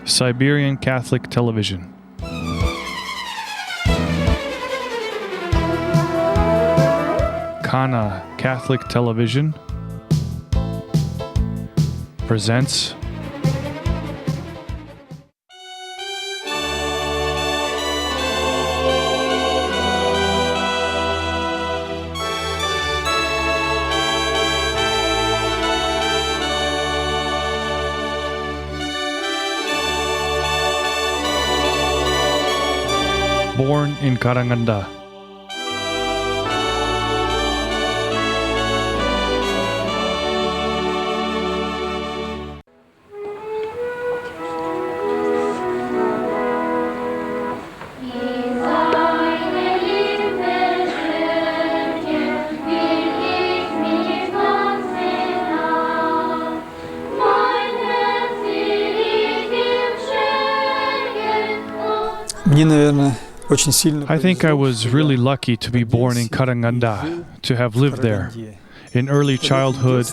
Siberian Catholic Television. Kana Catholic Television presents Born in Karaganda. I think I was really lucky to be born in Karaganda, to have lived there. In early childhood,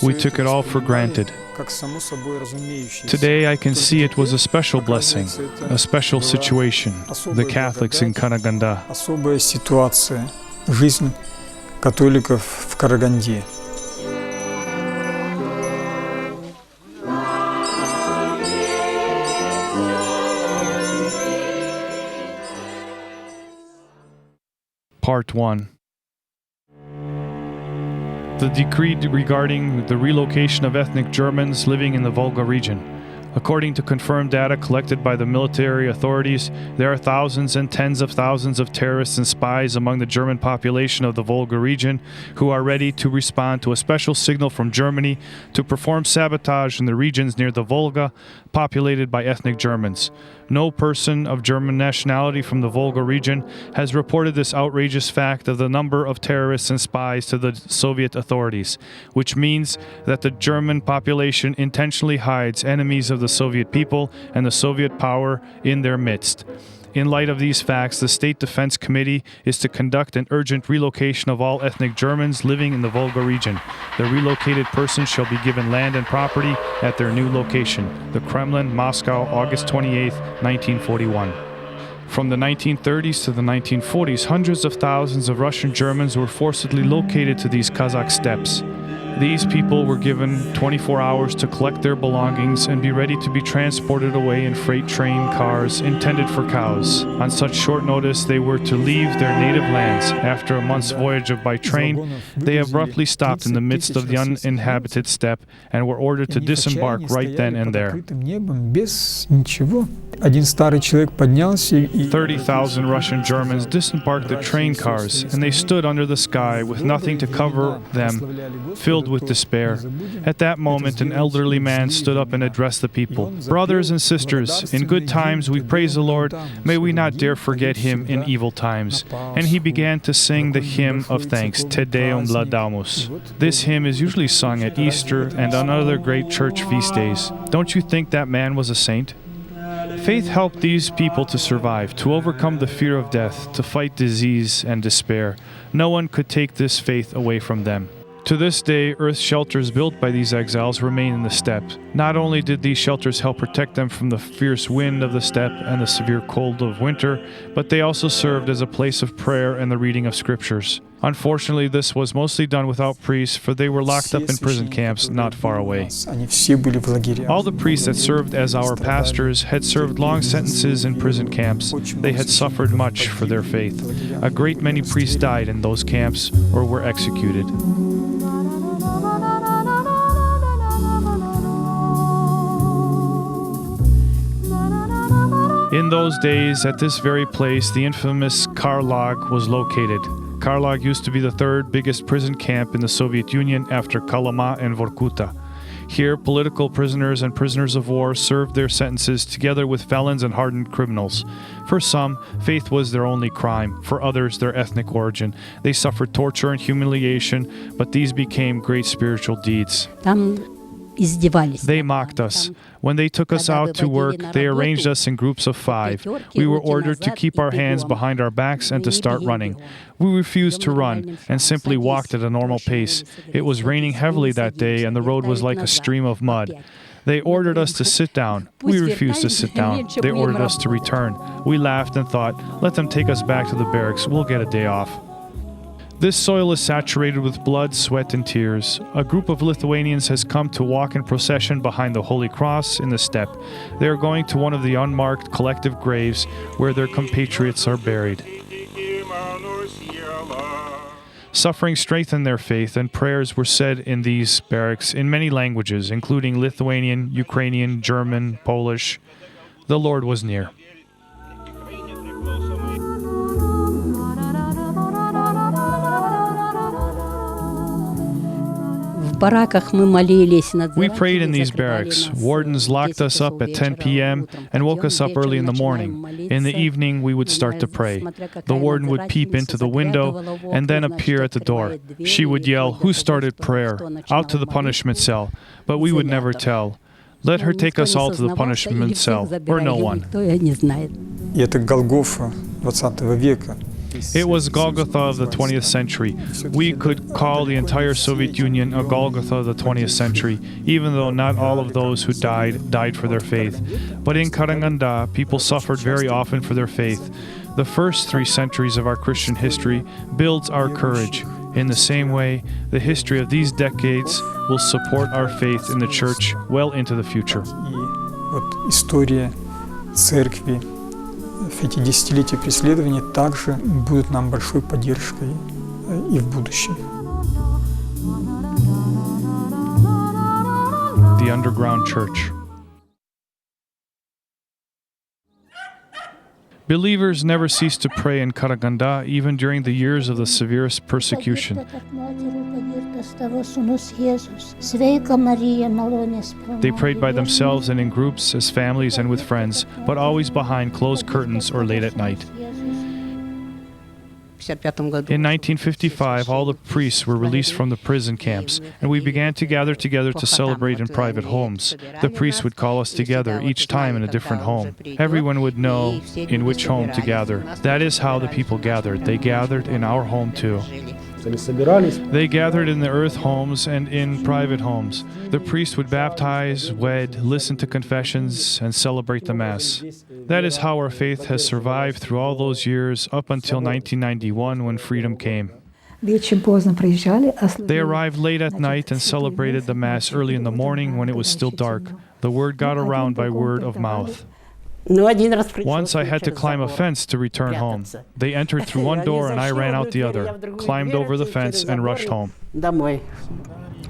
we took it all for granted. Today I can see it was a special blessing, a special situation, the Catholics in Karaganda. Жизнь католиков в Караганде. Part 1. The decree regarding the relocation of ethnic Germans living in the Volga region. According to confirmed data collected by the military authorities, there are thousands and tens of thousands of terrorists and spies among the German population of the Volga region who are ready to respond to a special signal from Germany to perform sabotage in the regions near the Volga populated by ethnic Germans. No person of German nationality from the Volga region has reported this outrageous fact of the number of terrorists and spies to the Soviet authorities, which means that the German population intentionally hides enemies of the Soviet people and the Soviet power in their midst. In light of these facts, the State Defense Committee is to conduct an urgent relocation of all ethnic Germans living in the Volga region. The relocated persons shall be given land and property at their new location, the Kremlin, Moscow, August 28, 1941. From the 1930s to the 1940s, hundreds of thousands of Russian Germans were forcibly located to these Kazakh steppes. These people were given 24 hours to collect their belongings and be ready to be transported away in freight train cars intended for cows. On such short notice, they were to leave their native lands. After a month's voyage by train, they abruptly stopped in the midst of the uninhabited steppe and were ordered to disembark right then and there. 30,000 Russian Germans disembarked the train cars, and they stood under the sky with nothing to cover them, filled with despair. At that moment, an elderly man stood up and addressed the people. Brothers and sisters, in good times we praise the Lord. May we not dare forget Him in evil times. And he began to sing the hymn of thanks, Te Deum Laudamus. This hymn is usually sung at Easter and on other great church feast days. Don't you think that man was a saint? Faith helped these people to survive, to overcome the fear of death, to fight disease and despair. No one could take this faith away from them. To this day, earth shelters built by these exiles remain in the steppes. Not only did these shelters help protect them from the fierce wind of the steppe and the severe cold of winter, but they also served as a place of prayer and the reading of scriptures. Unfortunately, this was mostly done without priests, for they were locked up in prison camps not far away. All the priests that served as our pastors had served long sentences in prison camps. They had suffered much for their faith. A great many priests died in those camps or were executed. In those days, at this very place, the infamous Karlag was located. Karlag used to be the third biggest prison camp in the Soviet Union after Kolyma and Vorkuta. Here, political prisoners and prisoners of war served their sentences together with felons and hardened criminals. For some, faith was their only crime. For others, their ethnic origin. They suffered torture and humiliation, but these became great spiritual deeds. They mocked us. When they took us out to work, they arranged us in groups of 5. We were ordered to keep our hands behind our backs and to start running. We refused to run and simply walked at a normal pace. It was raining heavily that day and the road was like a stream of mud. They ordered us to sit down. We refused to sit down. They ordered us to return. We laughed and thought, let them take us back to the barracks. We'll get a day off. This soil is saturated with blood, sweat, and tears. A group of Lithuanians has come to walk in procession behind the Holy Cross in the steppe. They are going to one of the unmarked collective graves where their compatriots are buried. Suffering strengthened their faith, and prayers were said in these barracks in many languages, including Lithuanian, Ukrainian, German, Polish. The Lord was near. We prayed in these barracks. Wardens locked us up at 10 p.m. and woke us up early in the morning. In the evening, we would start to pray. The warden would peep into the window and then appear at the door. She would yell, "Who started prayer?" out to the punishment cell, but we would never tell. Let her take us all to the punishment cell, or no one. И это Голгофа 20 века. It was Golgotha of the 20th century. We could call the entire Soviet Union a Golgotha of the 20th century, even though not all of those who died for their faith. But in Karaganda, people suffered very often for their faith. The first 3 centuries of our Christian history builds our courage. In the same way, the history of these decades will support our faith in the Church well into the future. И вот история церкви в эти десятилетия преследования также будут нам большой поддержкой и в будущем. The Underground Church. Believers never ceased to pray in Karaganda even during the years of the severest persecution. They prayed by themselves and in groups, as families and with friends, but always behind closed curtains or late at night. In 1955, all the priests were released from the prison camps, and we began to gather together to celebrate in private homes. The priests would call us together, each time in a different home. Everyone would know in which home to gather. That is how the people gathered. They gathered in our home too. They gathered in the earth homes and in private homes. The priest would baptize, wed, listen to confessions, and celebrate the Mass. That is how our faith has survived through all those years up until 1991 when freedom came. They arrived late at night and celebrated the Mass early in the morning when it was still dark. The word got around by word of mouth. Once I had to climb a fence to return home. They entered through one door and I ran out the other, climbed over the fence and rushed home.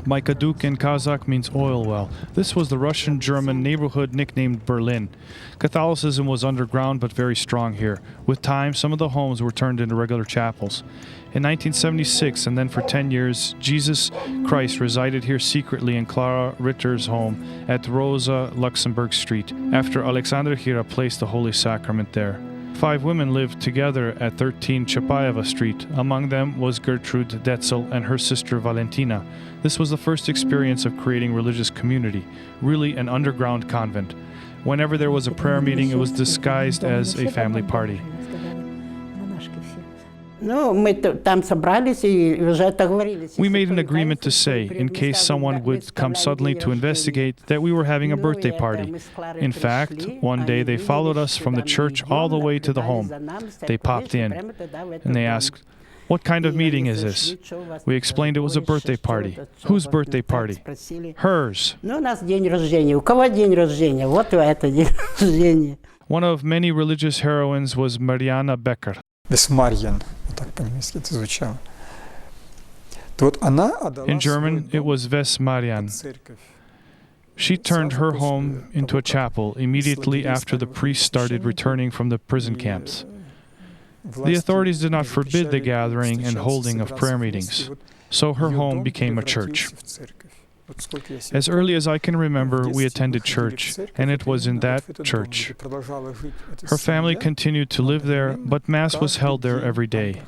My kaduk in Kazakh means oil well. This was the Russian-German neighborhood nicknamed Berlin. Catholicism was underground but very strong here. With time, some of the homes were turned into regular chapels. In 1976, and then for 10 years, Jesus Christ resided here secretly in Clara Ritter's home at Rosa Luxembourg Street, after Alexander Hira placed the Holy Sacrament there. 5 women lived together at 13 Chapaeva Street. Among them was Gertrude Etzel and her sister Valentina. This was the first experience of creating religious community, really an underground convent. Whenever there was a prayer meeting, it was disguised as a family party. We made an agreement to say, in case someone would come suddenly to investigate, that we were having a birthday party. In fact, one day they followed us from the church all the way to the home. They popped in, and they asked, "What kind of meeting is this?" We explained it was a birthday party. Whose birthday party? Hers. One of many religious heroines was Mariana Becker. Весмарьян, вот так по-немецки это звучало. In German, it was Vesmarian. She turned her home into a chapel immediately after the priests started returning from the prison camps. The authorities did not forbid the gathering and holding of prayer meetings, so her home became a church. As early as I can remember, we attended church, and it was in that church. Her family continued to live there, but Mass was held there every day.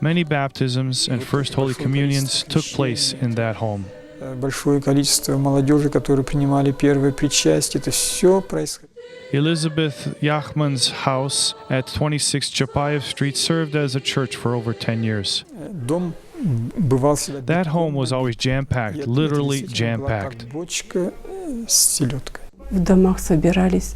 Many baptisms and First Holy Communions took place in that home. Elizabeth Yachman's house at 26 Chapayev Street served as a church for over 10 years. That home was always jam-packed, literally jam-packed. с селедкой. В домах собирались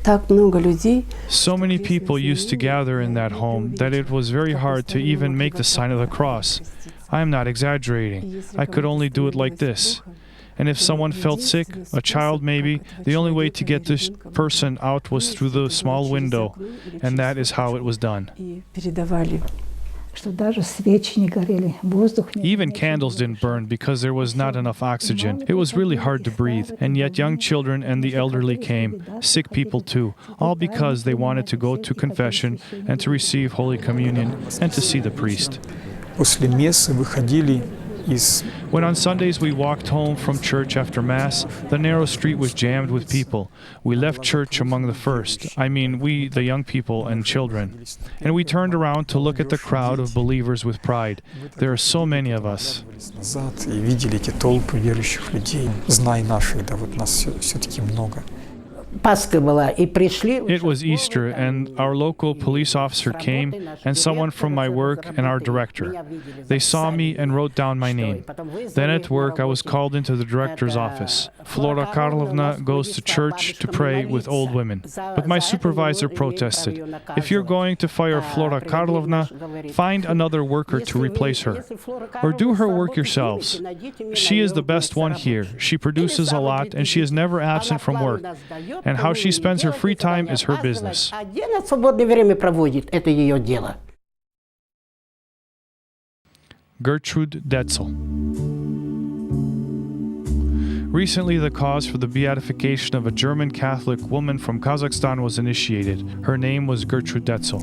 так много людей. So many people used to gather in that home that it was very hard to even make the sign of the cross. I am not exaggerating. I could only do it like this. And if someone felt sick, a child maybe, the only way to get this person out was through the small window, and that is how it was done. Even candles didn't burn because there was not enough oxygen. It was really hard to breathe, and yet young children and the elderly came, sick people too, all because they wanted to go to confession and to receive Holy Communion and to see the priest. После мессы выходили из... When on Sundays we walked home from church after Mass, the narrow street was jammed with people. We left church among the first, I mean we, the young people and children. And we turned around to look at the crowd of believers with pride. There are so many of us. Назад и видели эти толпы верующих людей. Знай наших, да, вот нас все-таки много. It was Easter, and our local police officer came, and someone from my work, and our director. They saw me and wrote down my name. Then at work, I was called into the director's office. Flora Karlovna goes to church to pray with old women. But my supervisor protested. If you're going to fire Flora Karlovna, find another worker to replace her. Or do her work yourselves. She is the best one here. She produces a lot, and she is never absent from work. And how she spends her free time is her business. Gertrude Etzel. Recently, the cause for the beatification of a German Catholic woman from Kazakhstan was initiated. Her name was Gertrude Etzel.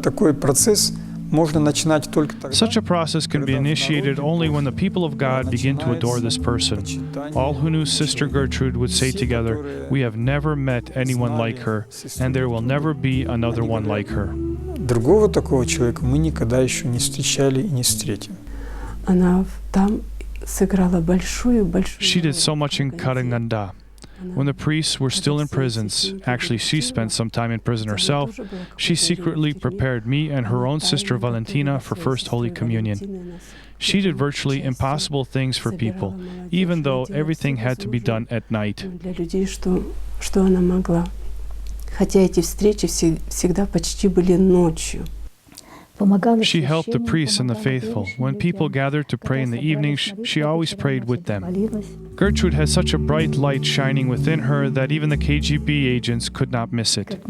Такой процесс можно начинать только тогда. Such a process can be initiated only when the people of God begin to adore this person. All who knew Sister Gertrude would say together, "We have never met anyone like her, and there will never be another one like her." Другого такого человека мы никогда еще не встречали и не встретим. Она там сыграла большую. She did so much in Karaganda. When the priests were still in prisons, actually she spent some time in prison herself, she secretly prepared me and her own sister Valentina for First Holy Communion. She did virtually impossible things for people, even though everything had to be done at night. Хотя эти встречи всегда почти были ночью. She helped the priests and the faithful. When people gathered to pray in the evening, she always prayed with them. Gertrude had such a bright light shining within her that even the KGB agents could not miss it.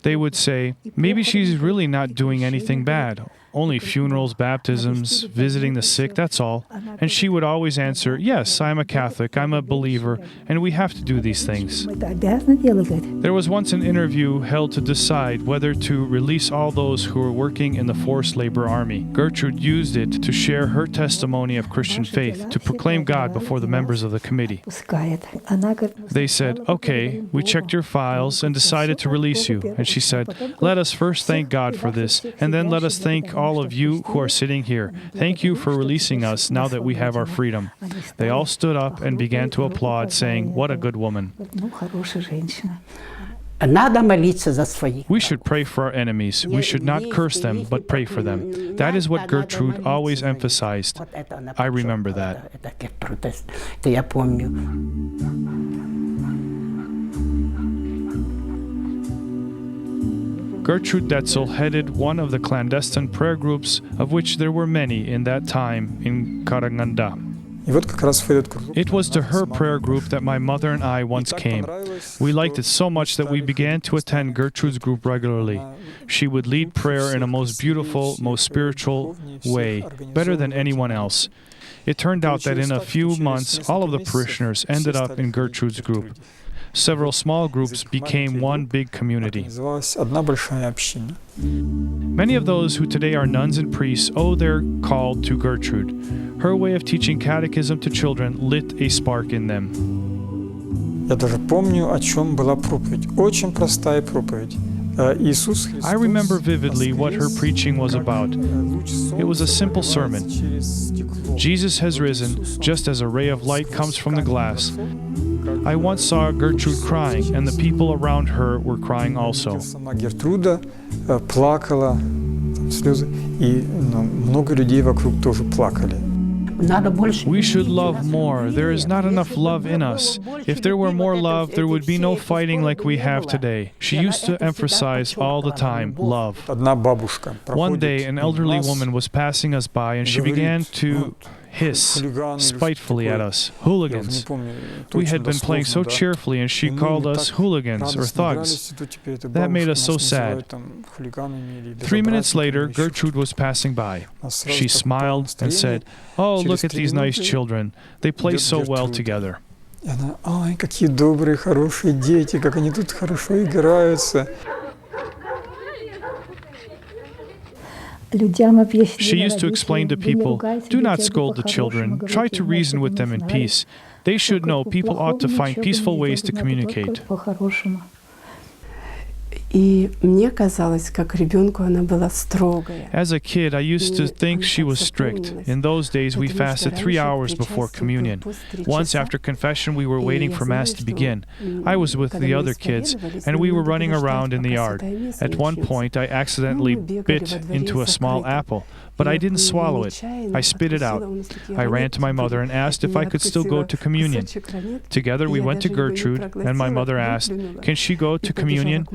They would say, maybe she's really not doing anything bad. Only funerals, baptisms, visiting the sick, that's all. And she would always answer, yes, I'm a Catholic, I'm a believer, and we have to do these things. There was once an interview held to decide whether to release all those who were working in the forced labor army. Gertrude used it to share her testimony of Christian faith, to proclaim God before the members of the committee. They said, okay, we checked your files and decided to release you. And she said, let us first thank God for this, and then let us thank all of you who are sitting here. Thank you for releasing us now that we have our freedom. They all stood up and began to applaud, saying, what a good woman. We should pray for our enemies. We should not curse them, but pray for them. That is what Gertrude always emphasized. I remember that. Gertrude Etzel headed one of the clandestine prayer groups, of which there were many in that time in Karaganda. It was to her prayer group that my mother and I once came. We liked it so much that we began to attend Gertrude's group regularly. She would lead prayer in a most beautiful, most spiritual way, better than anyone else. It turned out that in a few months, all of the parishioners ended up in Gertrude's group. Several small groups became one big community. Many of those who today are nuns and priests owe their call to Gertrude. Her way of teaching catechism to children lit a spark in them. I remember vividly what her preaching was about. It was a simple sermon. Jesus has risen, just as a ray of light comes from the glass. I once saw Gertrude crying, and the people around her were crying also. плакала, слезы, и много людей вокруг тоже плакали. Надо больше. We should love more. There is not enough love in us. If there were more love, there would be no fighting like we have today. She used to emphasize all the time love. Одна бабушка One day, проходит an мимо elderly нас, woman was passing us by, and she began to hiss spitefully at us, я уже не hooligans. помню We точно had been playing so дословно, да. cheerfully, and she И мы called так us hooligans or радостно thugs. игрались, и тут теперь эта That made бабушка us so нас sad. называет там хулиганами или 3 minutes later, безобразниками, еще Gertrude was passing by. Нас сразу She так smiled and said, "Oh, look at these nice children. They play so well together." И она, ай, какие добрые, хорошие дети, как они тут хорошо играются. She used to explain to people, "Do not scold the children. Try to reason with them in peace. They should know people ought to find peaceful ways to communicate." И мне казалось, как ребенку она была строгая. As a kid, I used to think she was strict. In those days, we fasted 3 hours before communion. Once after confession, we were waiting for Mass to begin. I was with the other kids, and we were running around in the yard. At one point, I accidentally bit into a small apple, but I didn't swallow it. I spit it out. I ran to my mother and asked if I could still go to communion. Together, we went to Gertrude, and my mother asked, "Can she go to communion?"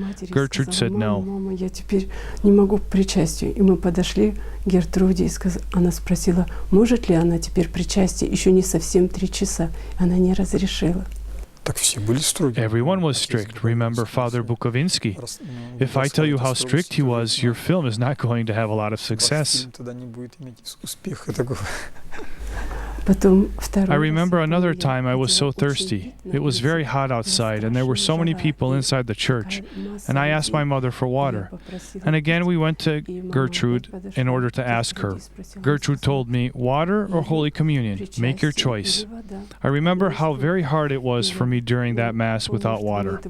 Gertrude said no. Мама, я теперь не могу к причастию. И мы подошли к Гертруде, и она спросила, может ли она теперь причастие. Еще не совсем 3 часа. Она не разрешила. Так все были строги. Everyone was strict. Remember Father Bukovinsky. If I tell you how strict he was, your film is not going to have a lot of success. Тогда не будет иметь успеха такого. I remember another time I was so thirsty. It was very hot outside, and there were so many people inside the church, and I asked my mother for water. And again we went to Gertrude in order to ask her. Gertrude told me, "Water or Holy Communion? Make your choice." I remember how very hard it was for me during that Mass without water.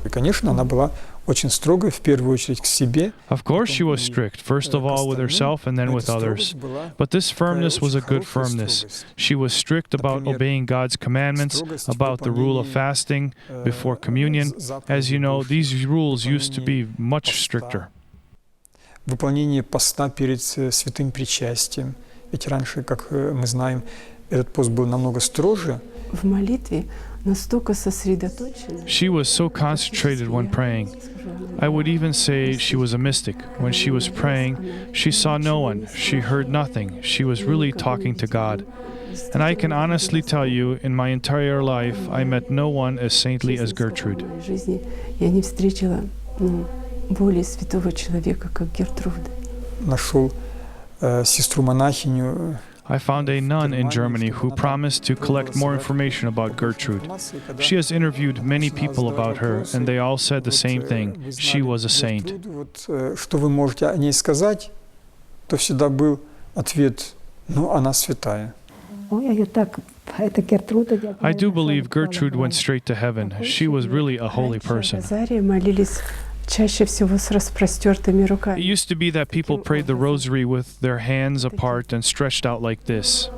И, конечно, она была очень строгой, в первую очередь, к себе. Of course she was strict, first of all with herself and then with others. But this firmness was a good firmness. She was strict about obeying God's commandments, about the rule of fasting before communion. As you know, these rules used to be much stricter. Выполнение поста перед святым причастием. Ведь раньше, как мы знаем, этот пост был намного строже. В молитве настолько сосредоточена. She was so concentrated when praying. I would even say she was a mystic. When she was praying, she saw no one, she heard nothing. She was really talking to God. And I can honestly tell you, in my entire life, I met no one as saintly as Gertrude. Я не встретила более святого человека, как Гертруда. Нашел сестру-монахиню. I found a nun in Germany who promised to collect more information about Gertrude. She has interviewed many people about her, and they all said the same thing. She was a saint. Что вы можете о ней сказать, то всегда был ответ, ну, она святая. I do believe Gertrude went straight to heaven. She was really a holy person. Чаще всего с распростертыми It руками. used to be that people prayed the Rosary with their hands apart and stretched out like this.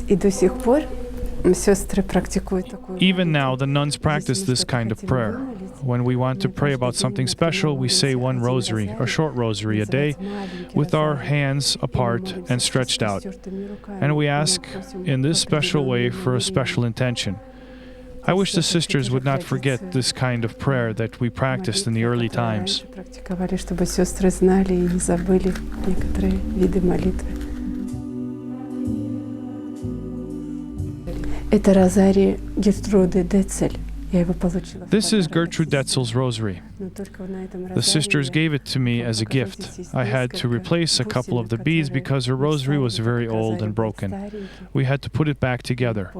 И до сих пор сестры практикуют такую. Even now, the nuns practice this kind of prayer. When we want to pray about something special, we say one rosary, a short rosary a day, with our hands apart and stretched out. And we ask in this special way for a special intention. I wish the sisters would not forget this kind of prayer that we practiced in the early times. Практиковали, чтобы сестры знали и не забыли некоторые виды молитвы. Это Розарий Гертруды Этzel. Я его получила. This is Gertrude Etzel's rosary. The sisters gave it to me as a gift. I had to replace a couple of the beads because her rosary was very old and broken. We had to put it back together.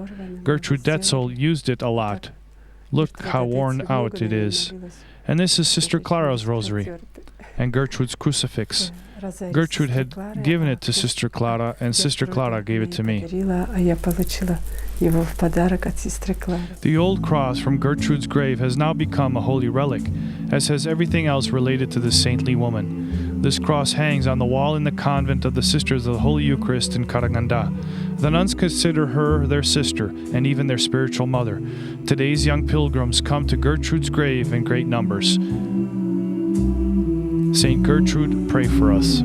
Gertrude Etzel used it a lot. Look how worn out it is. And this is Sister Clara's rosary and Gertrude's crucifix. Gertrude had given it to Sister Clara, and Sister Clara gave it to me. The old cross from Gertrude's grave has now become a holy relic, as has everything else related to this saintly woman. This cross hangs on the wall in the convent of the Sisters of the Holy Eucharist in Karaganda. The nuns consider her their sister and even their spiritual mother. Today's young pilgrims come to Gertrude's grave in great numbers. Saint Gertrude, pray for us.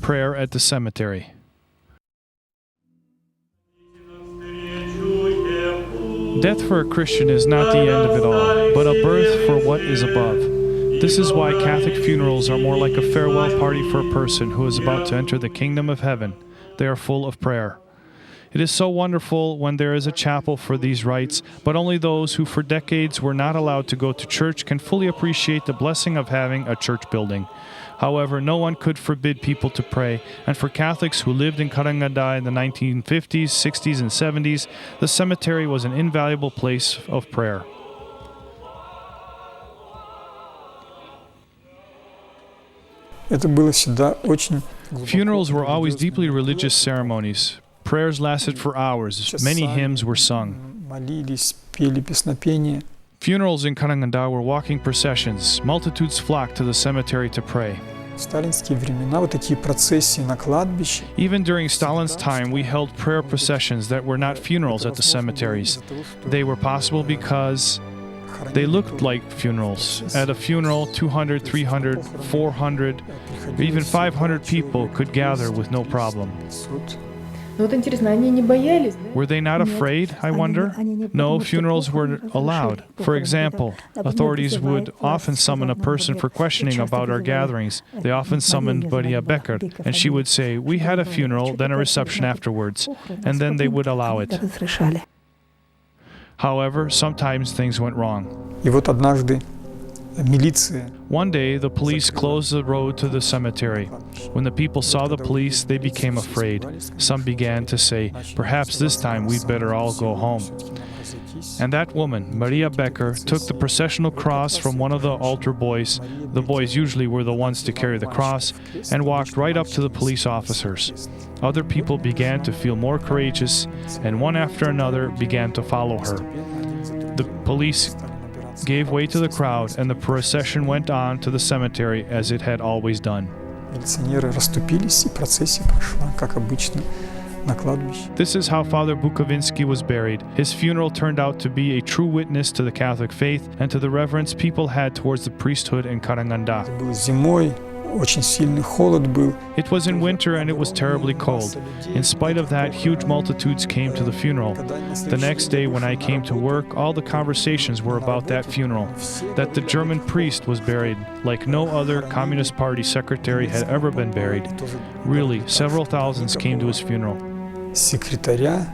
Prayer at the cemetery. Death for a Christian is not the end of it all, but a birth for what is above. This is why Catholic funerals are more like a farewell party for a person who is about to enter the kingdom of heaven. They are full of prayer. It is so wonderful when there is a chapel for these rites, but only those who for decades were not allowed to go to church can fully appreciate the blessing of having a church building. However, no one could forbid people to pray, and for Catholics who lived in Karaganda in the 1950s, 60s, and 70s, the cemetery was an invaluable place of prayer. Funerals were always deeply religious ceremonies. Prayers lasted for hours. Many hymns were sung. Funerals in Karaganda were walking processions. Multitudes flocked to the cemetery to pray. Even during Stalin's time, we held prayer processions that were not funerals at the cemeteries. They were possible because they looked like funerals. At a funeral, 200, 300, 400, even 500 people could gather with no problem. Were they not afraid, I wonder? No, funerals were allowed. For example, authorities would often summon a person for questioning about our gatherings. They often summoned Maria Becker, and she would say, "We had a funeral, then a reception afterwards," and then they would allow it. However, sometimes things went wrong. One day, the police closed the road to the cemetery. When the people saw the police, they became afraid. Some began to say, "Perhaps this time we'd better all go home." And that woman, Maria Becker, took the processional cross from one of the altar boys. The boys usually were the ones to carry the cross, and walked right up to the police officers. Other people began to feel more courageous, and one after another began to follow her. The police gave way to the crowd, and the procession went on to the cemetery as it had always done. This is how Father Bukhovinsky was buried. His funeral turned out to be a true witness to the Catholic faith and to the reverence people had towards the priesthood in Karaganda. It was in winter and it was terribly cold. In spite of that, huge multitudes came to the funeral. The next day when I came to work, all the conversations were about that funeral, that the German priest was buried, like no other Communist Party secretary had ever been buried. Really, several thousands came to his funeral. Секретаря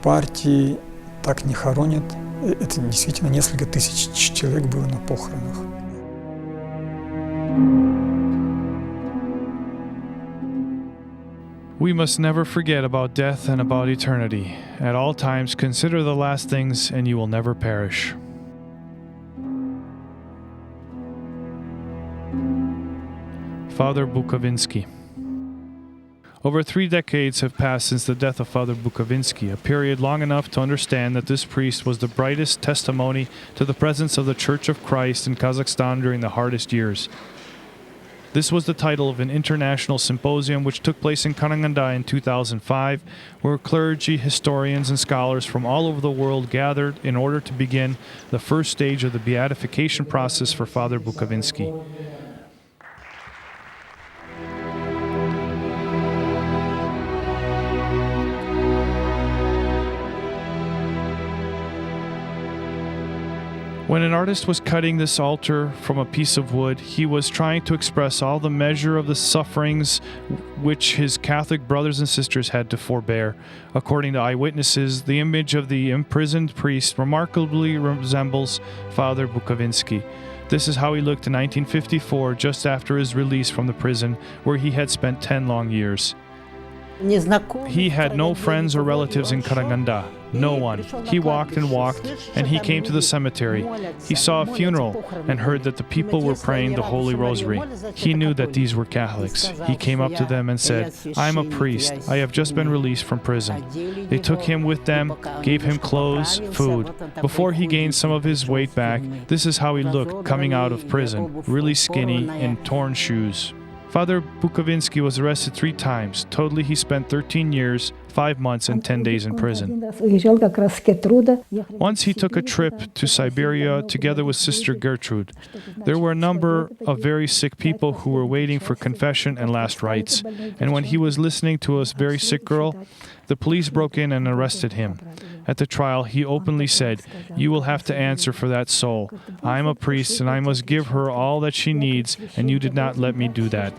партии так не хоронят. Это действительно несколько тысяч человек было на похоронах. We must never forget about death and about eternity. At all times, consider the last things, and you will never perish. Father Bukhovinsky. Over 3 decades have passed since the death of Father Bukhovinsky, a period long enough to understand that this priest was the brightest testimony to the presence of the Church of Christ in Kazakhstan during the hardest years. This was the title of an international symposium which took place in Karaganda in 2005, where clergy, historians, and scholars from all over the world gathered in order to begin the first stage of the beatification process for Father Bukhovinsky. When an artist was cutting this altar from a piece of wood, he was trying to express all the measure of the sufferings which his Catholic brothers and sisters had to forbear. According to eyewitnesses, the image of the imprisoned priest remarkably resembles Father Bukhovinsky. This is how he looked in 1954, just after his release from the prison, where he had spent 10 long years. He had no friends or relatives in Karaganda. No one. He walked and walked, and he came to the cemetery. He saw a funeral and heard that the people were praying the Holy Rosary. He knew that these were Catholics. He came up to them and said, "I am a priest. I have just been released from prison." They took him with them, gave him clothes, food. Before he gained some of his weight back, this is how he looked coming out of prison, really skinny in torn shoes. Father Bukhovinsky was arrested 3 times. Totally, he spent 13 years, 5 months, and 10 days in prison. Once he took a trip to Siberia together with Sister Gertrude. There were a number of very sick people who were waiting for confession and last rites. And when he was listening to a very sick girl, the police broke in and arrested him. At the trial, he openly said, "You will have to answer for that soul. I am a priest and I must give her all that she needs, and you did not let me do that."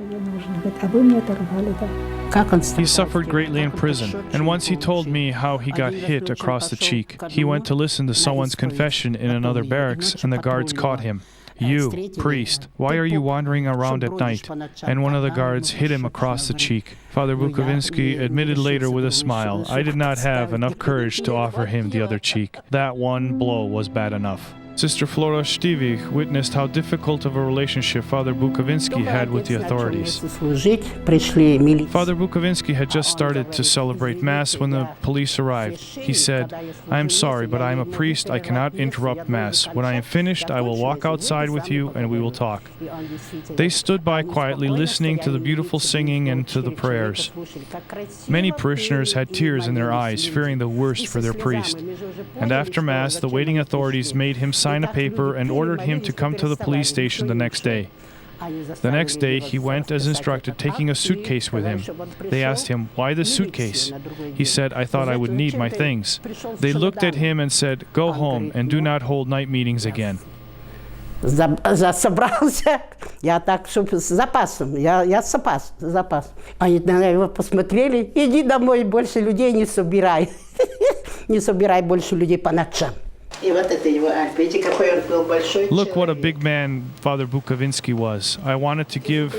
He suffered greatly in prison, and once he told me how he got hit across the cheek. He went to listen to someone's confession in another barracks, and the guards caught him. "You, priest, why are you wandering around at night?" And one of the guards hit him across the cheek. Father Bukhovinsky admitted later with a smile, "I did not have enough courage to offer him the other cheek. That one blow was bad enough." Sister Flora Stivik witnessed how difficult of a relationship Father Bukhovinsky had with the authorities. Father Bukhovinsky had just started to celebrate Mass when the police arrived. He said, "I am sorry, but I am a priest. I cannot interrupt Mass. When I am finished, I will walk outside with you and we will talk." They stood by quietly listening to the beautiful singing and to the prayers. Many parishioners had tears in their eyes, fearing the worst for their priest. And after Mass, the waiting authorities made him sign a paper and ordered him to come to the police station the next day. The next day, he went as instructed, taking a suitcase with him. They asked him, "Why the suitcase?" He said, "I thought I would need my things." They looked at him and said, "Go home and do not hold night meetings again." Собрался, я так, чтобы с запасом, я запас. Они на него посмотрели, иди домой, больше людей не собирай. Не собирай больше людей по ночам. Look what a big man Father Bukhovinsky was. I wanted to give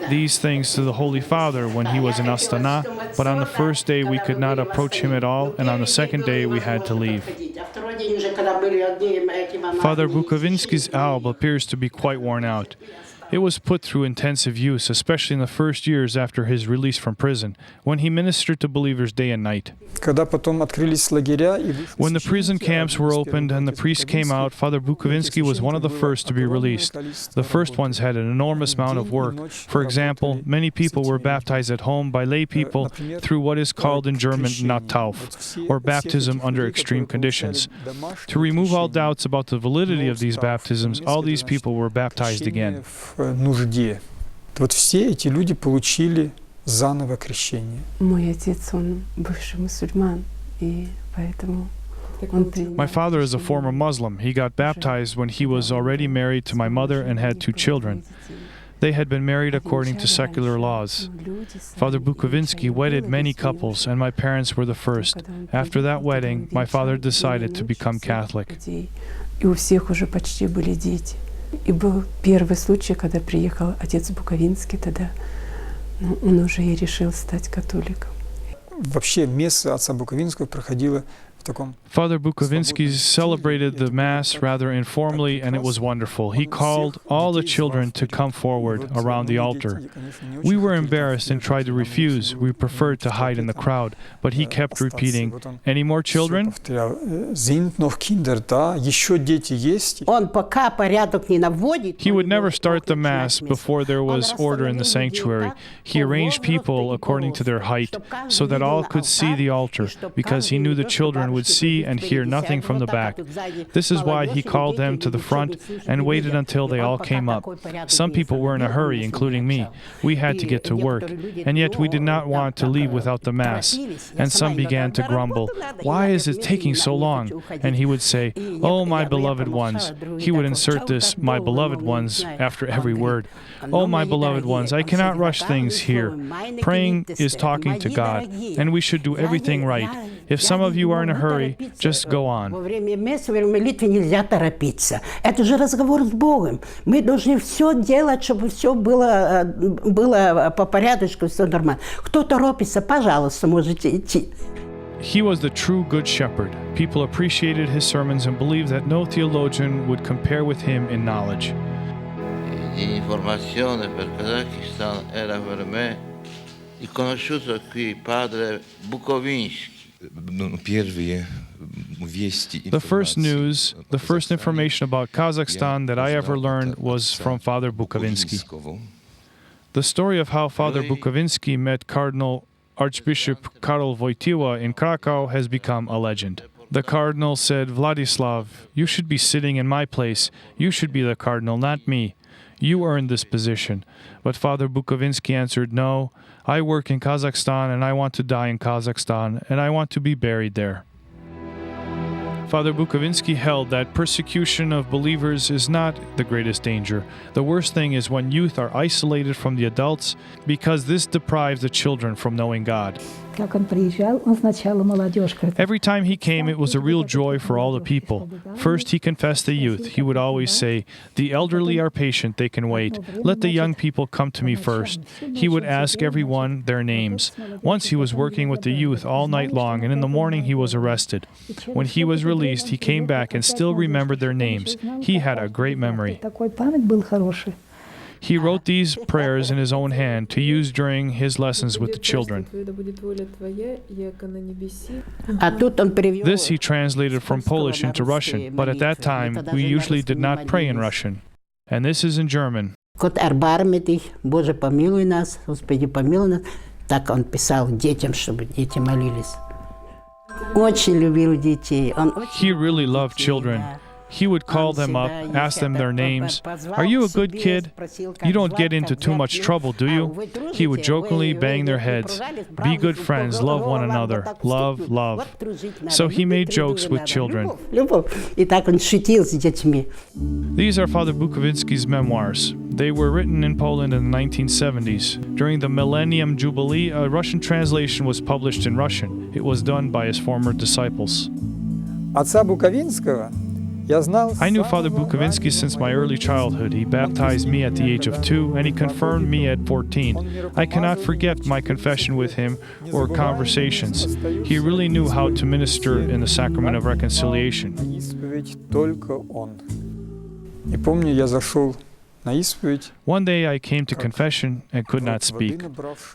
these things to the Holy Father when he was in Astana, but on the first day we could not approach him at all, and on the second day we had to leave. Father Bukhovinsky's alb appears to be quite worn out. It was put through intensive use, especially in the first years after his release from prison, when he ministered to believers day and night. When the prison camps were opened and the priests came out, Father Bukhovinsky was one of the first to be released. The first ones had an enormous amount of work. For example, many people were baptized at home by lay people through what is called in German Nattauf, or baptism under extreme conditions. To remove all doubts about the validity of these baptisms, all these people were baptized again. Вот все эти люди получили заново крещение. Мой отец, он бывший мусульман, и поэтому он принял. My father is a former Muslim. He got baptized when he was already married to my mother and had 2 children. They had been married according to secular laws. Father Bukhovinsky wedded many couples, and my parents were the first. After that wedding, my father decided to become Catholic. И у всех уже почти были дети. И был первый случай, когда приехал отец Буковинский, тогда он уже и решил стать католиком. Вообще месса отца Буковинского проходило в таком... Father Bukhovinsky celebrated the Mass rather informally, and it was wonderful. He called all the children to come forward around the altar. We were embarrassed and tried to refuse. We preferred to hide in the crowd, but he kept repeating, "Any more children?" Sind noch Kinder da? Еще дети есть? He would never start the Mass before there was order in the sanctuary. He arranged people according to their height, so that all could see the altar, because he knew the children would see and hear nothing from the back. This is why he called them to the front and waited until they all came up. Some people were in a hurry, including me. We had to get to work, and yet we did not want to leave without the Mass. And some began to grumble, "Why is it taking so long?" And he would say, "Oh, my beloved ones." He would insert this, "my beloved ones," after every word. "Oh, my beloved ones, I cannot rush things here. Praying is talking to God, and we should do everything right. If some of you are in a hurry, just go Во on. время мессы, во время молитвы нельзя торопиться. Это же разговор с Богом. Мы должны все делать, чтобы все было по порядочку, все нормально. Кто торопится, пожалуйста, можете идти. He was the true Good Shepherd. People appreciated his sermons and believed that no theologian would compare with him in knowledge. L'informazione per Kazakistan era per me il conosciuto qui padre Bukovinski. The first news, the first information about Kazakhstan that I ever learned was from Father Bukhovinsky. The story of how Father Bukhovinsky met Cardinal Archbishop Karol Wojtyła in Krakow has become a legend. The cardinal said, "Vladislav, you should be sitting in my place. You should be the cardinal, not me. You earned this position." But Father Bukhovinsky answered, "No, I work in Kazakhstan and I want to die in Kazakhstan and I want to be buried there." Father Bukhovinsky held that persecution of believers is not the greatest danger. The worst thing is when youth are isolated from the adults because this deprives the children from knowing God. Every time he came, it was a real joy for all the people. First, he confessed the youth. He would always say, "The elderly are patient, they can wait. Let the young people come to me first." He would ask everyone their names. Once he was working with the youth all night long, and in the morning he was arrested. When he was released, he came back and still remembered their names. He had a great memory. He wrote these prayers in his own hand to use during his lessons with the children. This he translated from Polish into Russian, but at that time we usually did not pray in Russian. And this is in German. Год эрбарми dich, Боже, помилуй нас, Господи, помилуй нас. Так он писал детям, чтобы дети молились. Очень любил детей. He really loved children. He would call them up, ask them their names. "Are you a good kid? You don't get into too much trouble, do you?" He would jokingly bang their heads. "Be good friends, love one another. Love, love." So he made jokes with children. И так он шутил с детьми. These are Father Bukhovinsky's memoirs. They were written in Poland in the 1970s. During the Millennium Jubilee, a Russian translation was published in Russian. It was done by his former disciples. Отца Буковинского я знал I knew Father Bukhovinsky since my early childhood. He baptized me at the age of 2, and he confirmed me at 14. I cannot forget my confession with him or conversations. He really knew how to minister in the sacrament of reconciliation. на исповедь только он. И помню, я зашел на исповедь. One day I came to confession and could not speak.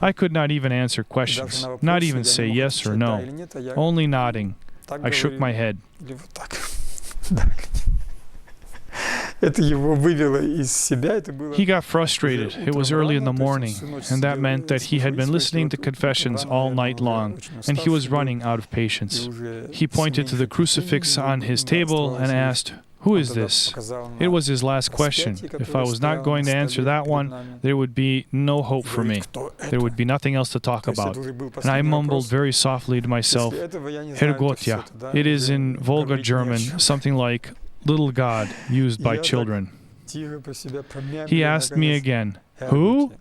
I could not even answer questions, not even say yes or no, only nodding. I shook my head. Или вот так. Так. Это его вывело из себя. Это было. He got frustrated. It was early in the morning, and that meant that he had been listening to confessions all night long, and he was running out of patience. He pointed to the crucifix on his table and asked, "Who is this?" It was his last question. If I was not going to answer that one, there would be no hope for me. There would be nothing else to talk about. And I mumbled very softly to myself, "Hergotya." It is in Volga German, something like "little God" used by children. He asked me again, "Who?"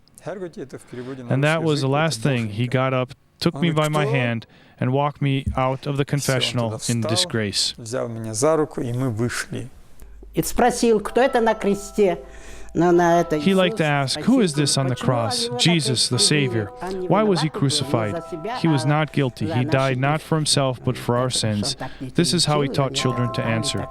And that was the last thing. He got up, took me by my hand, and walked me out of the confessional in disgrace. Взял меня за руку, и мы вышли. И спросил, кто это на кресте. He liked to ask, "Who is this on the cross? Jesus, the Savior. Why was he crucified? He was not guilty. He died not for himself, but for our sins." This is how he taught children to answer.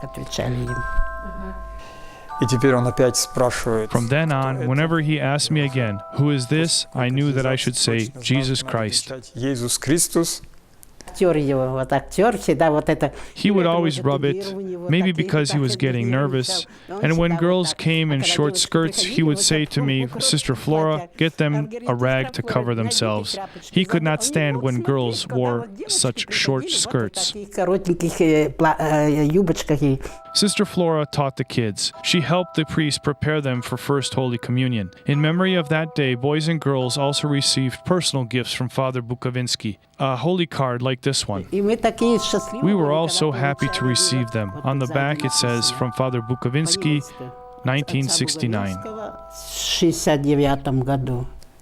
И теперь он опять спрашивает. From then on, whenever he asked me again, "Who is this?" I knew that I should say, "Jesus Christ." Иисус Христос. He would always rub it, maybe because he was getting nervous. And when girls came in short skirts, he would say to me, "Sister Flora, get them a rag to cover themselves." He could not stand when girls wore such short skirts. Sister Flora taught the kids. She helped the priest prepare them for First Holy Communion. In memory of that day, boys and girls also received personal gifts from Father Bukhovinsky, a holy card like this one. We were all so happy to receive them. On the back it says, "From Father Bukhovinsky, 1969.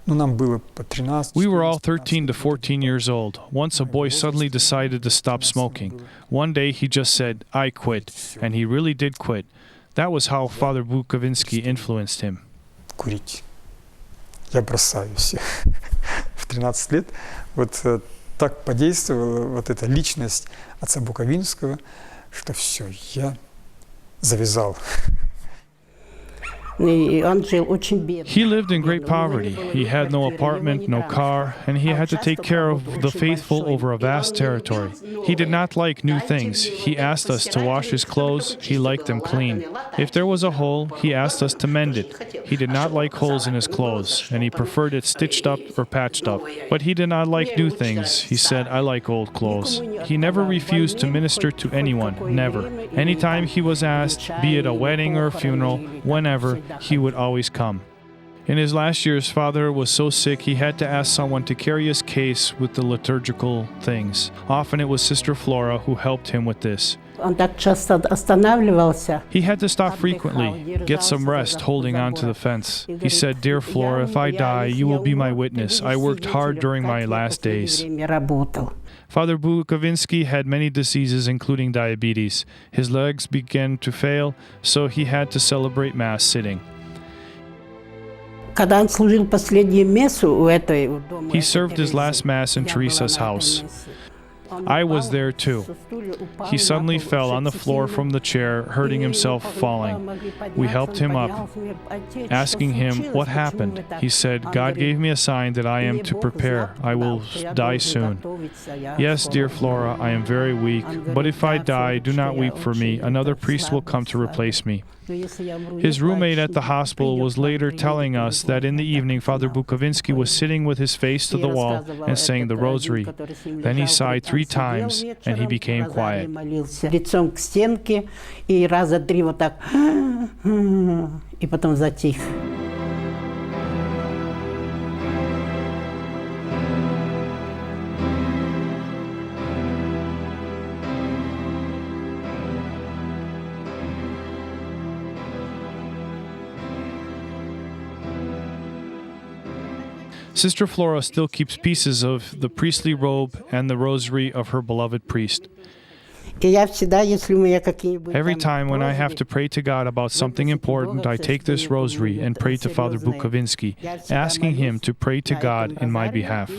Ну, нам было по 13. We were all 13 to 14 years old. Once a boy suddenly decided to stop smoking. One day he just said, "I quit," and he really did quit. That was how Father Bukovinsky influenced him. Курить. Я бросаю всех. В 13 лет вот так подействовала вот эта личность отца Буковинского, что все, я завязал. He lived in great poverty. He had no apartment, no car, and he had to take care of the faithful over a vast territory. He did not like new things. He asked us to wash his clothes. He liked them clean. If there was a hole, he asked us to mend it. He did not like holes in his clothes, and he preferred it stitched up or patched up. But he did not like new things. He said, "I like old clothes." He never refused to minister to anyone, never. Anytime he was asked, be it a wedding or a funeral, whenever, he would always come. In his last years, Father was so sick he had to ask someone to carry his case with the liturgical things. Often it was Sister Flora who helped him with this. He had to stop frequently, get some rest holding on to the fence. He said, "Dear Flora, if I die, you will be my witness. I worked hard during my last days." Father Bukovinsky had many diseases, including diabetes. His legs began to fail, so he had to celebrate Mass sitting. He served his last Mass in Teresa's house. I was there too. He suddenly fell on the floor from the chair, hurting himself falling. We helped him up, asking him what happened. He said, "God gave me a sign that I am to prepare. I will die soon." "Yes, dear Flora, I am very weak, but if I die, do not weep for me. Another priest will come to replace me." His roommate at the hospital was later telling us that in the evening Father Bukovinsky was sitting with his face to the wall and saying the Rosary. Then he sighed 3 times and he became quiet. Лицом к стенке и раза 3 вот так, и потом затих. Sister Flora still keeps pieces of the priestly robe and the rosary of her beloved priest. Every time when I have to pray to God about something important, I take this rosary and pray to Father Bukovinsky, asking him to pray to God in my behalf.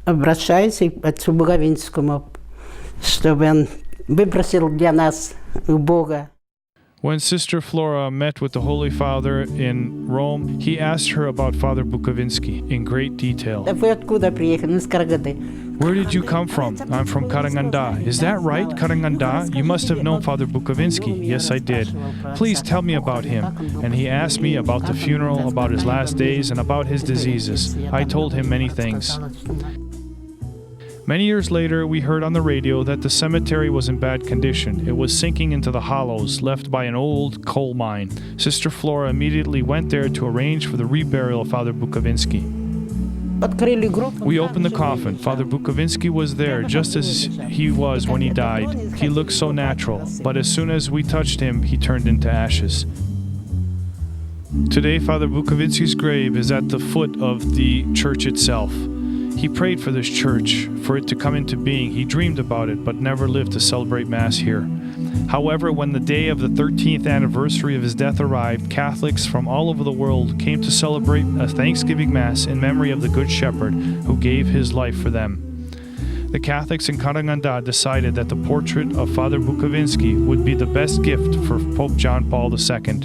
Обращаюсь к отцу Буковинскому, чтобы он выпросил для нас у Бога. When Sister Flora met with the Holy Father in Rome, he asked her about Father Bukovinsky in great detail. Вы откуда приехали? Из Караганды. "Where did you come from?" "I'm from Karaganda." "Is that right, Karaganda? You must have known Father Bukovinsky." "Yes, I did." "Please tell me about him." And he asked me about the funeral, about his last days, and about his diseases. I told him many things. Many years later, we heard on the radio that the cemetery was in bad condition. It was sinking into the hollows left by an old coal mine. Sister Flora immediately went there to arrange for the reburial of Father Bukovinsky. We opened the coffin. Father Bukovinsky was there just as he was when he died. He looked so natural, but as soon as we touched him, he turned into ashes. Today, Father Bukovinsky's grave is at the foot of the church itself. He prayed for this church, for it to come into being. He dreamed about it, but never lived to celebrate Mass here. However, when the day of the 13th anniversary of his death arrived, Catholics from all over the world came to celebrate a Thanksgiving Mass in memory of the Good Shepherd who gave his life for them. The Catholics in Karaganda decided that the portrait of Father Bukovinsky would be the best gift for Pope John Paul II.